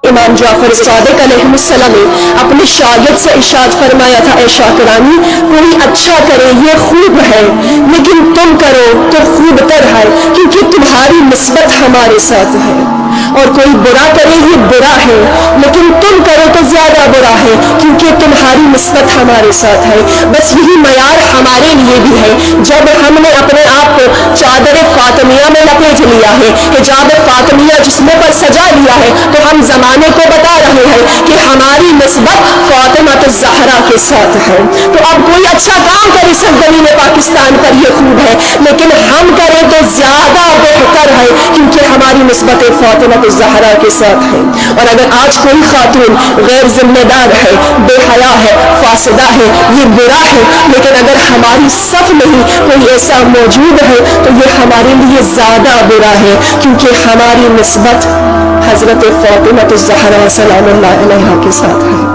امام جعفر صادق علیہ السلام نے اپنے شاگرد سے ارشاد فرمایا تھا، اے شاکرانی کوئی اچھا کرے یہ خوب ہے، لیکن تم کرو تو خوب تر ہے، کیونکہ تمہاری نسبت ہمارے ساتھ ہے، اور کوئی برا کرے یہ برا ہے، لیکن تم کرو تو زیادہ برا ہے، کیونکہ تمہاری نسبت ہمارے ساتھ ہے۔ بس یہی معیار ہمارے لیے بھی ہے۔ جب ہم نے اپنے آپ کو چادر فاطمیہ میں لپیٹ لیا ہے، حجاب فاطمیہ جسموں پر سجا لیا ہے، تو ہم زمانے کو بتا رہے ہیں کہ ہماری نسبت فاطمہ الزہرا کے ساتھ ہے۔ تو اب کوئی اچھا کام کرے سرزمین پاکستان پر یہ خوب ہے، لیکن ہم کریں تو زیادہ بہتر ہے، کیونکہ ہماری نسبت فاطمہ الزہرا کے ساتھ ہے۔ اور اگر آج کوئی خاتون غیر ذمہ دار ہے، بے حیا ہے، فاسدہ ہے، یہ برا ہے، لیکن اگر ہماری صف میں ہی کوئی ایسا موجود ہے تو یہ ہمارے لیے زیادہ برا ہے، کیونکہ ہماری نسبت حضرت فاطمہ الزہرا سلام اللہ علیہا کے ساتھ ہے۔